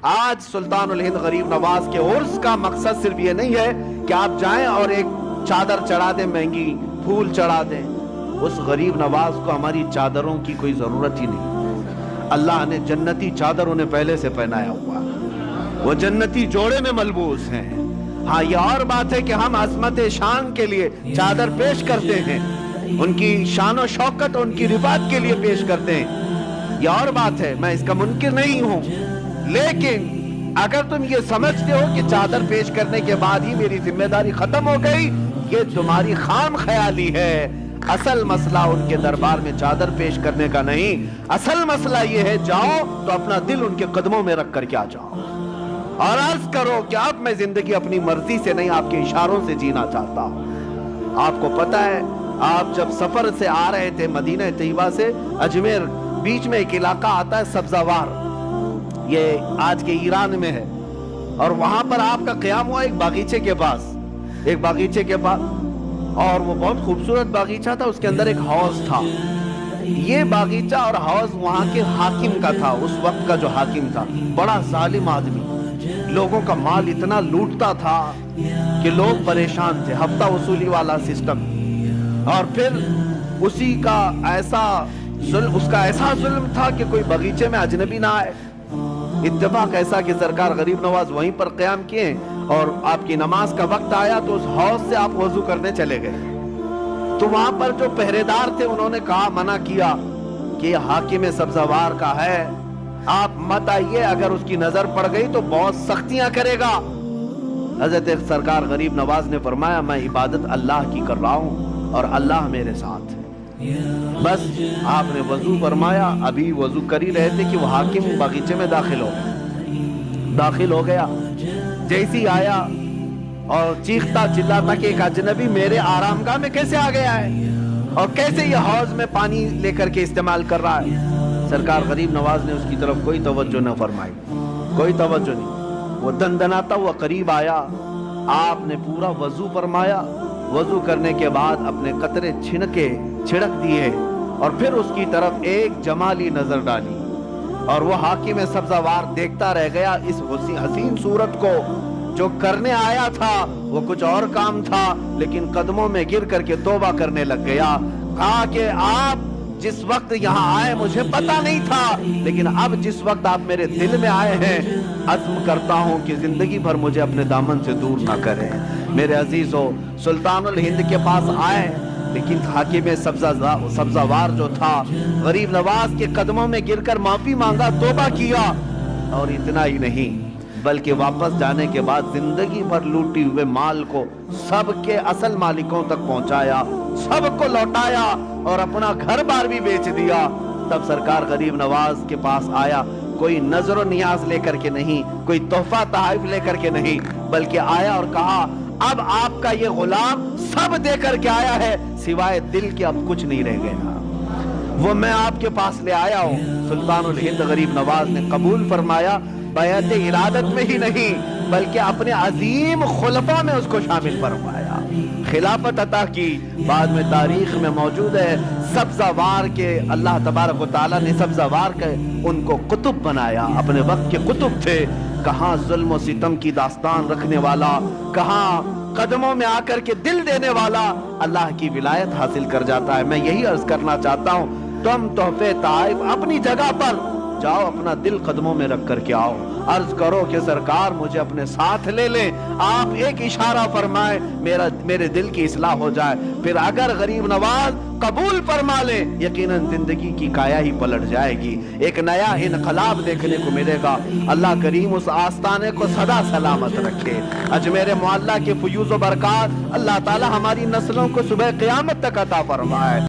آج سلطان الہند غریب نواز کے عرس کا مقصد صرف یہ نہیں ہے کہ آپ جائیں اور ایک چادر چڑھا دیں مہنگی، پھول چڑھا دیں. اس غریب نواز کو ہماری چادروں کی کوئی ضرورت ہی نہیں. اللہ نے جنتی چادر انہیں پہلے سے پہنایا ہوا، وہ جنتی جوڑے میں ملبوس ہیں. ہاں یہ اور بات ہے کہ ہم عظمت شان کے لیے چادر پیش کرتے ہیں، ان کی شان و شوکت ان کی رفعت کے لیے پیش کرتے ہیں، یہ اور بات ہے، میں اس کا منکر نہیں ہوں. لیکن اگر تم یہ سمجھتے ہو کہ چادر پیش کرنے کے بعد ہی میری ذمہ داری ختم ہو گئی، یہ تمہاری خام خیالی ہے. اصل مسئلہ ان کے دربار میں چادر پیش کرنے کا نہیں، اصل مسئلہ یہ ہے جاؤ تو اپنا دل ان کے قدموں میں رکھ کر کے آ جاؤ اور عرض کرو کہ اب میں زندگی اپنی مرضی سے نہیں، آپ کے اشاروں سے جینا چاہتا ہوں. آپ کو پتہ ہے آپ جب سفر سے آ رہے تھے مدینہ طیبہ سے اجمیر، بیچ میں ایک علاقہ آتا ہے سبزوار، یہ آج کے ایران میں ہے، اور وہاں پر آپ کا قیام ہوا ایک باغیچے کے پاس، اور وہ بہت خوبصورت باغیچہ تھا. اس کے اندر ایک حوض تھا. یہ باغیچہ اور حوض وہاں کے حاکم کا تھا، اس وقت کا جو حاکم تھا بڑا ظالم آدمی، لوگوں کا مال اتنا لوٹتا تھا کہ لوگ پریشان تھے. ہفتہ وصولی والا سسٹم، اور پھر اس کا ایسا ظلم تھا کہ کوئی باغیچے میں اجنبی نہ آئے. اتفاق ایسا کہ سرکار غریب نواز وہیں پر قیام کیے، اور آپ کی نماز کا وقت آیا تو اس حوض سے آپ وضو کرنے چلے گئے. تو وہاں پر جو پہرے دار تھے انہوں نے کہا، منع کیا کہ یہ حاکم سبزوار کا ہے، آپ مت آئیے، اگر اس کی نظر پڑ گئی تو بہت سختیاں کرے گا. حضرت سرکار غریب نواز نے فرمایا، میں عبادت اللہ کی کر رہا ہوں اور اللہ میرے ساتھ ہے. بس آپ نے وضو فرمایا، ابھی وضو کر ہی رہے تھے کہ وہ حاکم باغیچے میں داخل ہو گیا. جیسی آیا اور چیختا چلاتا کہ ایک اجنبی میرے آرامگاہ میں کیسے آ گیا ہے اور کیسے یہ حوض میں پانی لے کر کے استعمال کر رہا ہے. سرکار غریب نواز نے اس کی طرف کوئی توجہ نہ فرمائی، کوئی توجہ نہیں. وہ دندناتا ہوا قریب آیا، آپ نے پورا وضو فرمایا. وضو کرنے کے بعد اپنے قطرے چھڑک دیے اور پھر اس کی طرف ایک جمالی نظر ڈالی، اور وہ حاکم سبزوار دیکھتا رہ گیا اس حسین صورت کو. جو کرنے آیا تھا وہ کچھ اور کام تھا، لیکن قدموں میں گر کر کے توبہ کرنے لگ گیا. کہا کہ آپ جس وقت یہاں آئے مجھے پتا نہیں تھا، لیکن اب جس وقت آپ میرے دل میں آئے ہیں، عزم کرتا ہوں کہ زندگی بھر مجھے اپنے دامن سے دور نہ کریں. میرے عزیزو، سلطان الہند کے پاس آئے، لیکن حاکم سبزوار جو تھا غریب نواز کے قدموں میں گر کر معافی مانگا، توبہ کیا، اور اتنا ہی نہیں بلکہ واپس جانے کے بعد زندگی بھر لوٹی ہوئے مال کو سب کے اصل مالکوں تک پہنچایا، سب کو لوٹایا اور اپنا گھر بار بھی بیچ دیا. تب سرکار غریب نواز کے پاس آیا، کوئی نظر و نیاز لے کر کے نہیں، کوئی تحفہ تحائف لے کر کے نہیں، بلکہ آیا اور کہا، اب آپ کا یہ غلام سب دے کر کے آیا ہے، سوائے دل کے اب کچھ نہیں رہ گیا، وہ میں آپ کے پاس لے آیا ہوں. سلطان الہند غریب نواز نے قبول فرمایا، بیعت ارادت میں ہی نہیں بلکہ اپنے عظیم خلفاء میں اس کو شامل فرمایا، خلافت عطا کی. بعد میں تاریخ میں موجود ہے سبزوار کے اللہ تبارک و تعالیٰ نے سبزوار کے ان کو قطب بنایا، اپنے وقت کے قطب تھے. کہاں ظلم و ستم کی داستان رکھنے والا، کہاں قدموں میں آ کر کے دل دینے والا اللہ کی ولایت حاصل کر جاتا ہے. میں یہی عرض کرنا چاہتا ہوں، تم تحفے تحائف اپنی جگہ پر جاؤ، اپنا دل قدموں میں رکھ کر کے آؤ، عرض کرو کہ سرکار مجھے اپنے ساتھ لے لیں، آپ ایک اشارہ فرمائے میرے دل کی اصلاح ہو جائے. پھر اگر غریب نواز قبول فرما لے، یقیناً زندگی کی کایا ہی پلٹ جائے گی، ایک نیا انقلاب دیکھنے کو ملے گا. اللہ کریم اس آستانے کو سدا سلامت رکھے. اجمیر معلیٰ کے فیوز و برکات اللہ تعالی ہماری نسلوں کو صبح قیامت تک عطا فرمائے.